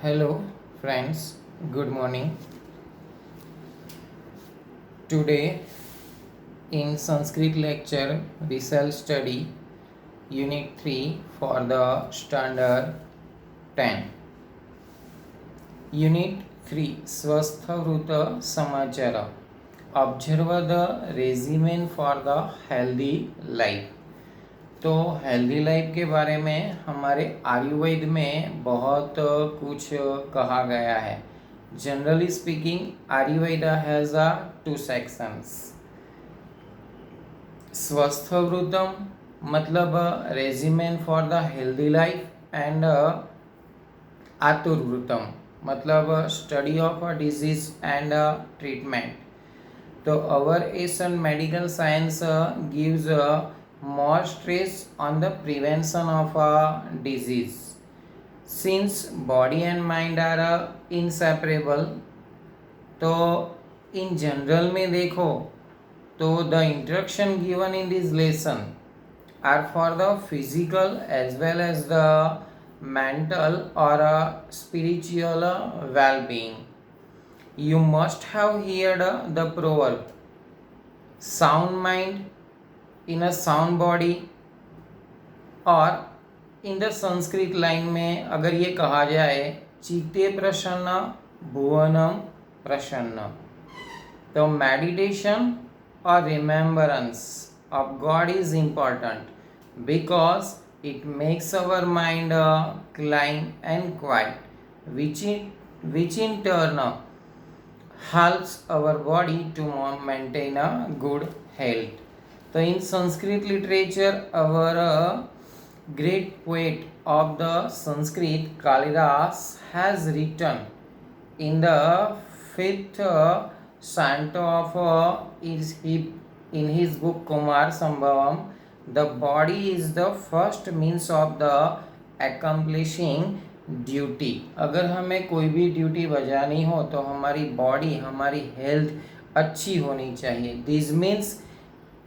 Hello, friends. Good morning. Today, in Sanskrit lecture, we shall study Unit 3 for the Standard 10. Unit 3 Swasthavruta Samachara. Observe the regimen for the healthy life. तो healthy life के बारे में हमारे आयुर्वेद में बहुत कुछ कहा गया है. Generally speaking Ayurveda has two sections. स्वस्थवृतम मतलब regimen for the healthy life and आतुर्वृतम मतलब study of disease and treatment. तो our Asian medical science gives more stress on the prevention of a disease. Since body and mind are inseparable, तो in general में देखो तो the instruction given in this lesson are for the physical as well as the mental or spiritual well-being. You must have heard the proverb, sound mind in a sound body. और in the Sanskrit line में अगर ये कहा जाए चित्ते प्रसन्न भुवनम प्रसन्न, तो मेडिटेशन और remembrance of God is important because it makes our mind clean and quiet which in turn helps our body to maintain a good health. So in Sanskrit literature, our great poet of the Sanskrit Kalidas has written in the fifth canto of in his book Kumar Sambhavam, the body is the first means of the accomplishing duty. अगर हमें कोई भी duty बजानी हो तो हमारी body हमारी health अच्छी होनी चाहिए. This means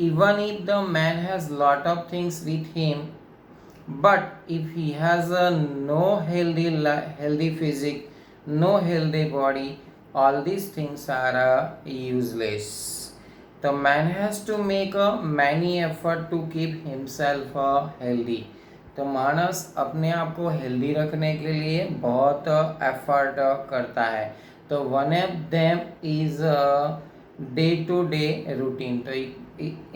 even if the man has lot of things with him, but if he has a no healthy physique, no healthy body, all these things are useless. The man has to make a many effort to keep himself healthy. तो मानस अपने आप को healthy रखने के लिए बहुत effort करता है. तो one of them is day to day routine. तो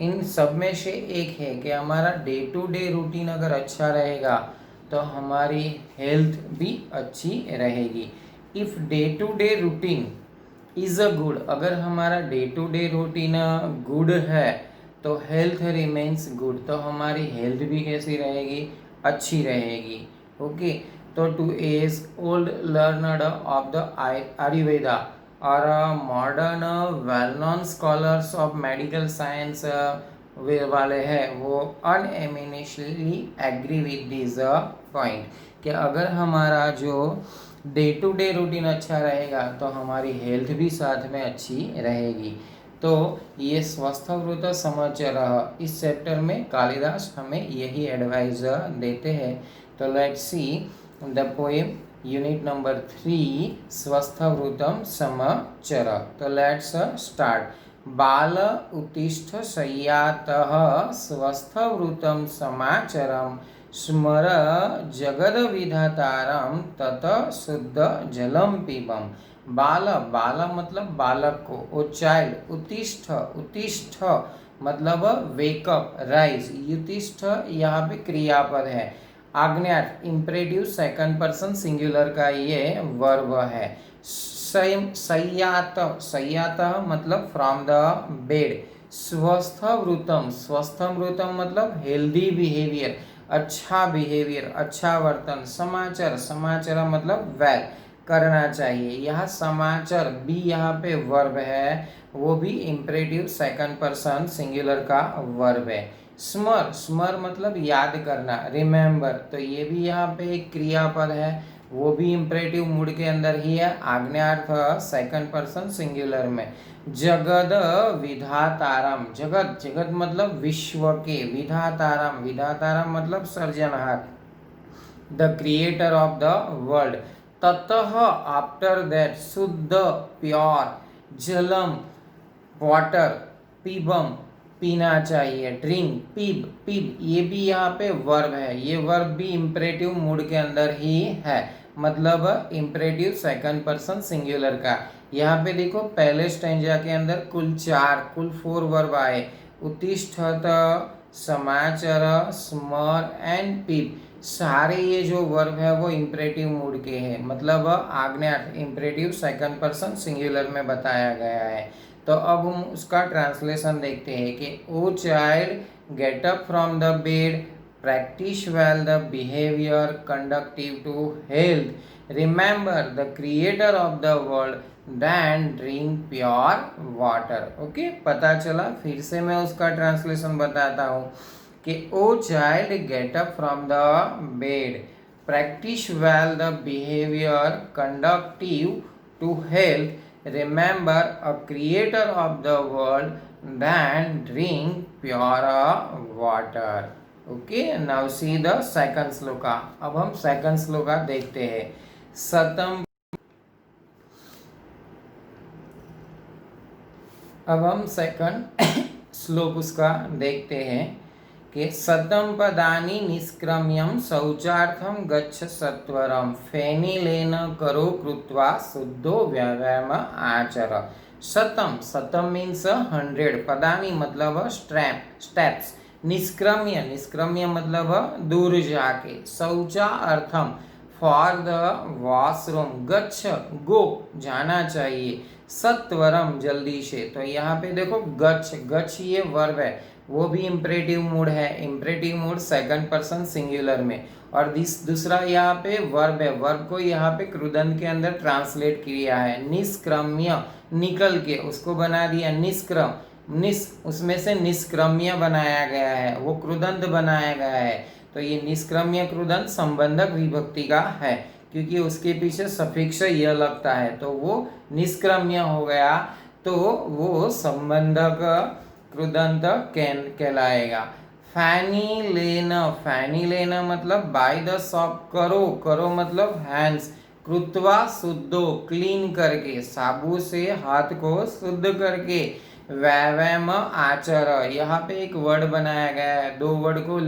इन सब में से एक है कि हमारा डे टू डे रूटीन अगर अच्छा रहेगा तो हमारी हेल्थ भी अच्छी रहेगी. If day to day routine is a good, अगर हमारा day to day routine good है तो हेल्थ रिमेन्स गुड. तो हमारी हेल्थ भी कैसी रहेगी, अच्छी रहेगी. ओके. तो to age old learned of the Ayurveda और modern well known scholars of medical science वाले हैं वो unanimously agree with this point कि अगर हमारा जो डे टू डे रूटीन अच्छा रहेगा तो हमारी हेल्थ भी साथ में अच्छी रहेगी. तो ये स्वस्थवृत समाचार इस चैप्टर में कालिदास हमें यही एडवाइस देते हैं. तो let's see the poem unit number 3 स्वस्थवृतम समाचर. तो लेट्स स्टार्ट. बाल उत्तिष्ठ शय्यातः स्वस्थवृतम समाचरम स्मर जगद विधातारम तत शुद्ध जलम पीबम. बाल बाल मतलब बालक को, ओ चाइल्ड. उत्तिष्ठ उत्तिष्ठ मतलब वेकअप राइज. युतिष्ठ यहाँ पे क्रियापद है. आग्नेयार्थ इम्परेटिव सेकंड पर्सन सिंगुलर का ये वर्ब है. शय्यात शय्यात मतलब फ्रॉम द बेड. स्वस्थवृतम स्वस्थवृतम मतलब हेल्दी बिहेवियर, अच्छा बिहेवियर, अच्छा वर्तन. समाचार समाचार मतलब वेल करना चाहिए. यह समाचार भी यहाँ पे वर्ब है, वो भी इम्परेटिव सेकंड पर्सन सिंगुलर का वर्ब है. स्मर स्मर मतलब याद करना, रिमेम्बर. तो ये भी यहाँ पे एक क्रियापद है, वो भी इम्परेटिव मूड के अंदर ही है. आग्नेयार्थ सेकंड पर्सन सिंगुलर में. जगद विधातारम जगत जगत मतलब विश्व के. विधातारम विधातारम मतलब सर्जनहार, the creator of the world. ततः आफ्टर दैट शुद्ध प्योर जलम वाटर पीबम पीना चाहिए ड्रिंक पीब पीब ये भी यहाँ पे वर्ब है, ये वर्ब भी इम्परेटिव मूड के अंदर ही है, मतलब इम्परेटिव सेकंड पर्सन सिंगुलर का। यहाँ पे देखो पहले स्टैंजा के अंदर कुल 4 वर्ब आए, उत्तिष्ठत समाचर स्मर एंड पीप, सारे ये जो वर्ब है वो इम्परेटिव मूड के हैं, मतलब आज्ञार्थ इम्परेटिव सेकंड पर्सन सिंगुलर में बताया गया है। तो अब हम उसका ट्रांसलेशन देखते हैं कि O child get up from the bed, practice well the behaviour conducive to health, remember the creator of the world, then drink pure water. Okay, पता चला। फिर से मैं उसका ट्रांसलेशन बताता हूँ कि O child get up from the bed, practice well the behaviour conducive to health, remember a creator of the world, then drink pure water. Okay, now see the second shloka. अब हम सेकंड श्लोका देखते हैं। सतम, अब हम second श्लोक उसका देखते हैं कि सतम पदानि निष्क्रम्यम शौचार्थम गच्छ सत्वरम, फेनिलेन करो कृत्वा शुद्धो व्यायाम आचर। शतम, शतम मीन्स 100, पदानि मतलब स्टेप्स, निष्क्रम्य, निष्क्रम्य मतलब दूर जाके, शौचा अर्थम फॉर द वॉशरूम, गच्छ गो जाना चाहिए, सत्वरम जल्दी से। तो यहाँ पे देखो गच्छ, गच्छ ये वर्ब है, वो भी इम्परेटिव मूड है, imperative mood second person singular में। और दूसरा यहाँ पे वर्ब है, वर्ब को यहाँ पे कृदंत के अंदर ट्रांसलेट किया है, निष्क्रम्य निकल के उसको बना दिया निष्क्रम, उसमें से निष्क्रम्य बनाया गया है, वो कृदंत बनाया गया है। तो ये निष्क्रम्य कृदंत संबंधक विभक्ति का है, क्योंकि उसके पीछे सफिक्स य लगता है, तो वो निष्क्रम्य हो गया, तो वो संबंधक कृदंत कहलाएगा। फैनी लेना, फैनी लेना मतलब बाय द शॉप, करो, करो मतलब हैंड्स, कृत्वा शुद्धो क्लीन करके, साबु से हाथ को शुद्ध करके, व्यायाम आचर, यहाँ पे एक वर्ड बनाया गया है, दो वर्ड को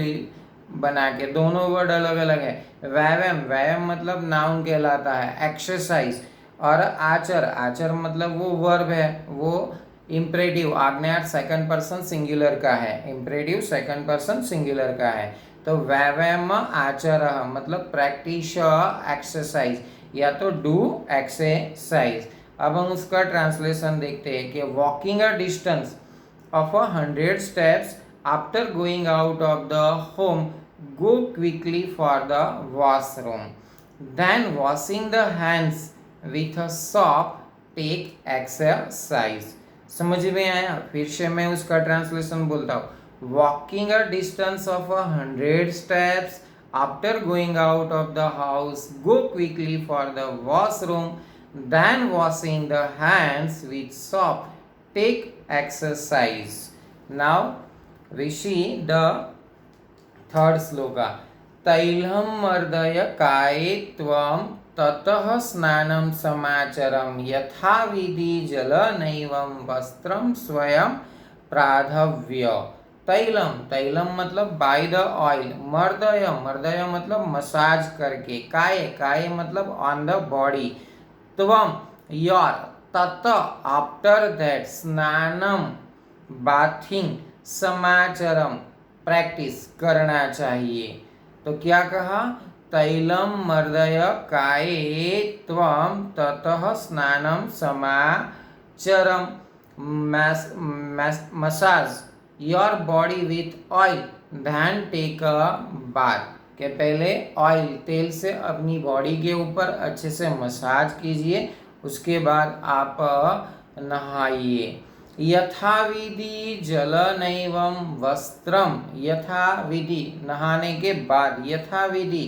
बना के, दोनों वर्ड अलग अलग है। व्यायाम, व्यायाम मतलब नाउन कहलाता है, एक्सरसाइज, और आचर, आचर मतलब वो वर्ब है, वो इम्परेटिव आज्ञार्थ सेकंड पर्सन सिंगुलर का है, इम्परेटिव सेकंड पर्सन सिंगुलर का है। तो व्यायाम आचर मतलब प्रैक्टिस एक्सरसाइज, या तो डू एक्सरसाइज। अब हम उसका ट्रांसलेशन देखते हैं कि walking a distance of 100 steps after going out of the home, go quickly for the washroom, then washing the hands with a soap, take exercise. समझ में आया? फिर से मैं उसका ट्रांसलेशन बोलता हूँ। Walking a distance of 100 steps after going out of the house, go quickly for the washroom, then washing the hands with soap, take exercise. Now we see the third shloka. तैलम मर्दय काये त्वं ततः स्नानं समाचरं, यथा विधि जलनैवं वस्त्रं स्वयं प्राधव्य। तैलम, तैलम मतलब बाय द ऑयल, मर्दय, मर्दय मतलब मसाज करके, काय, काय मतलब ऑन द बॉडी, त्वं योर, तत आफ्टर दैट, स्नानम बाथिंग, समाचरम प्रैक्टिस करना चाहिए। तो क्या कहा? तैलम मर्दय काये त्वं ततः स्नानं समाचरम, massage your body with oil, then take a bath, के पहले ऑयल तेल से अपनी बॉडी के ऊपर अच्छे से मसाज कीजिए, उसके बाद आप नहाइए। यथाविधि जलनैवं वस्त्रम, यथाविधि नहाने के बाद, यथाविधि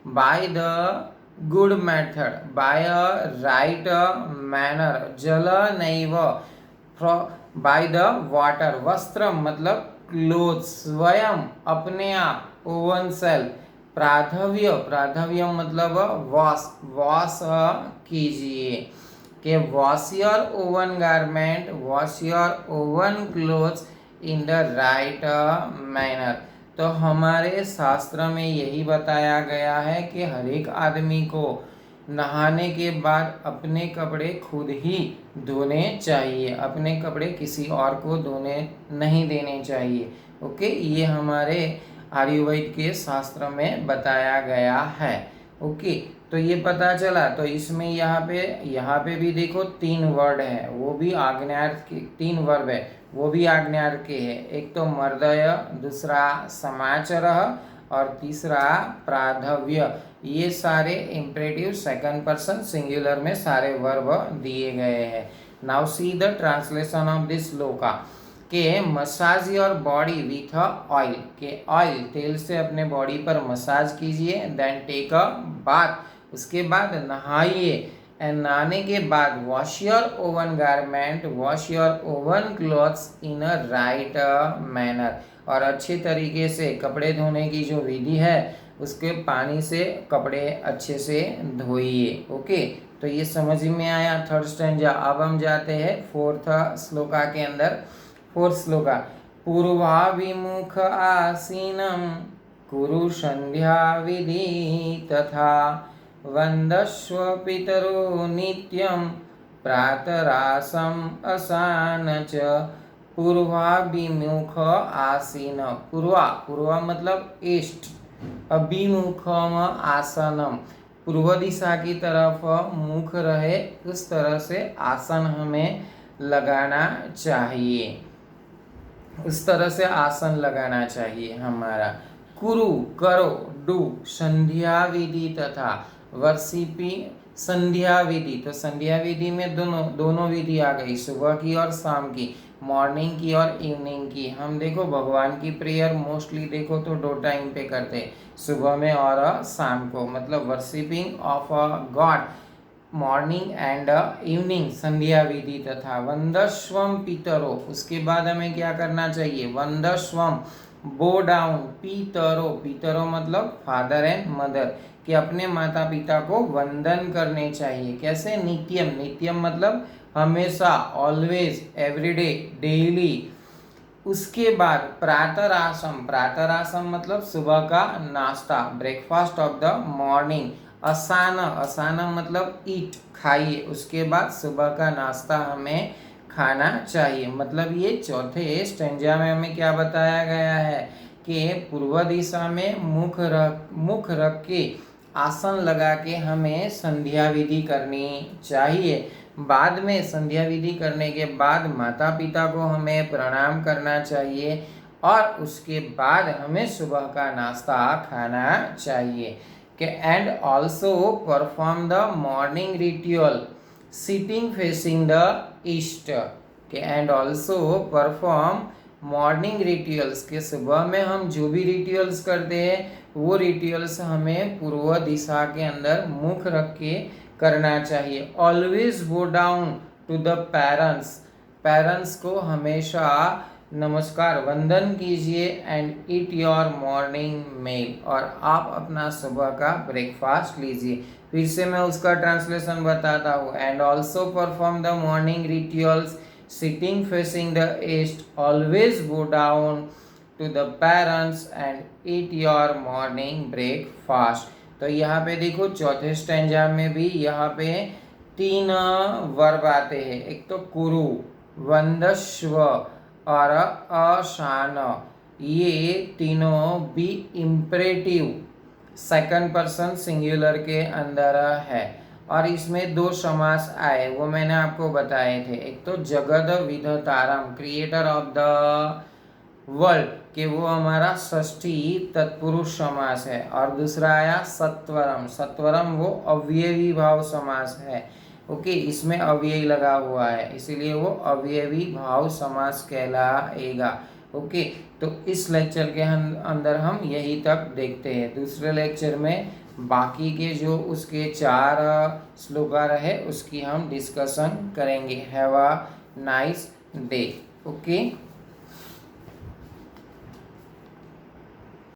by the good method, by a right manner, जलनैव बाय द वाटर, वस्त्रम मतलब क्लोथ, स्वयं अपने आप, ओवन सेल्फ, प्राधव्य, प्राधव्य मतलब वॉश, वॉश कीजिए। कि wash your oven garment, wash your oven clothes in the right manner. तो हमारे शास्त्र में यही बताया गया है कि हर एक आदमी को नहाने के बाद अपने कपड़े खुद ही धोने चाहिए, अपने कपड़े किसी और को धोने नहीं देने चाहिए। ओके, ये हमारे आयुर्वेद के शास्त्र में बताया गया है। ओके, तो ये पता चला। तो इसमें यहाँ पे भी देखो 3 वर्ड है, वो भी आग्नेयार्थ के 3 वर्ब है, वो भी आग्नेयार्थ के है। एक तो मर्दय, दूसरा समाचरः और तीसरा प्राधव्य। ये सारे इम्परेटिव सेकंड पर्सन सिंगुलर में सारे वर्ब दिए गए हैं। Now see the translation of this shloka. के massage your body with oil, के ऑयल तेल से अपने बॉडी पर मसाज कीजिए। देन टेक अ बाथ, उसके बाद नहाइए। एंड नहाने के बाद wash your oven garment, wash your oven clothes in a right manner, और अच्छे तरीके से कपड़े धोने की जो विधि है उसके पानी से कपड़े अच्छे से धोइए। ओके, तो ये समझ में आया थर्ड स्टैंजा। अब हम जाते हैं फोर्थ श्लोका के अंदर। फोर्थ श्लोका। पूर्वाभिमुख आसीनं कुरु संध्या विधि तथा वंदस्व पितरो नित्यं प्रातरासम असान च। पूर्वाभिमुख आसीन, पूर्वा, पूर्वा मतलब ईस्ट, अभिमुखम आसनम, पूर्व दिशा की तरफ मुख रहे उस तरह से आसन हमें लगाना चाहिए, उस तरह से आसन लगाना चाहिए हमारा। कुरु करो, डू, संध्या विधि तथा वर्षिपी, संध्या विधि, तो संध्या विधि में दोनों विधि आ गई, सुबह की और शाम की, मॉर्निंग की और इवनिंग की। हम देखो भगवान की प्रेयर मोस्टली देखो तो 2 टाइम पे करते हैं, सुबह में और शाम को, मतलब worshipping of god morning and evening, संध्या विधि तथा वंदस्वम पितरो। उसके बाद हमें क्या करना चाहिए, वंदस्वम, बो डाउन, पितरो, पितरो मतलब फादर एंड मदर, कि अपने माता पिता को वंदन करने चाहिए। कैसे, नित्यम, नित्यम मतलब हमेशा, ऑलवेज, एवरीडे, डेली। उसके बाद प्रातरासम, प्रातरासम मतलब सुबह का नाश्ता, ब्रेकफास्ट ऑफ द मॉर्निंग। असान, असान मतलब ईट, खाइए। उसके बाद सुबह का नाश्ता हमें खाना चाहिए। मतलब ये चौथे स्टेंजा में हमें क्या बताया गया है कि पूर्व दिशा में मुख रख के आसन लगा के हमें संध्या विधि करनी चाहिए। बाद में संध्या विधि करने के बाद माता पिता को हमें प्रणाम करना चाहिए और उसके बाद हमें सुबह का नाश्ता खाना चाहिए। कि and also perform the morning ritual sitting facing the east. के and also perform morning rituals, के सुबह में हम जो भी रिचुअल्स करते हैं वो रिचुअल्स हमें पूर्व दिशा के अंदर मुख रख के करना चाहिए। Always go down to the parents, parents को हमेशा नमस्कार वंदन कीजिए। And eat your morning meal, और आप अपना सुबह का ब्रेकफास्ट लीजिए। फिर से मैं उसका ट्रांसलेशन बताता हूँ। And also perform the morning rituals sitting facing the east, always go down to the parents and eat your morning breakfast. तो यहाँ पे देखो चौथे स्टैंजा में भी यहाँ पे 3 वर्ब आते हैं। एक तो कुरु, वंदस्व और अशान, ये तीनों भी इम्परेटिव सेकंड पर्सन सिंगुलर के अंदर है। और इसमें 2 समास आए, वो मैंने आपको बताए थे। एक तो जगद विधतारम, क्रिएटर ऑफ द वर्ल्ड, कि वो हमारा षष्ठी तत्पुरुष समास है। और दूसरा आया सत्वरम, सत्वरम वो अवयवी भाव समास है। ओके, इसमें अव्यय लगा हुआ है इसीलिए वो अवयवी भाव समास कहलाएगा। ओके, तो इस लेक्चर के अंदर हम यही तक देखते हैं। दूसरे लेक्चर में बाकी के जो उसके 4 श्लोका रहे उसकी हम डिस्कशन करेंगे। Have a nice day. Okay.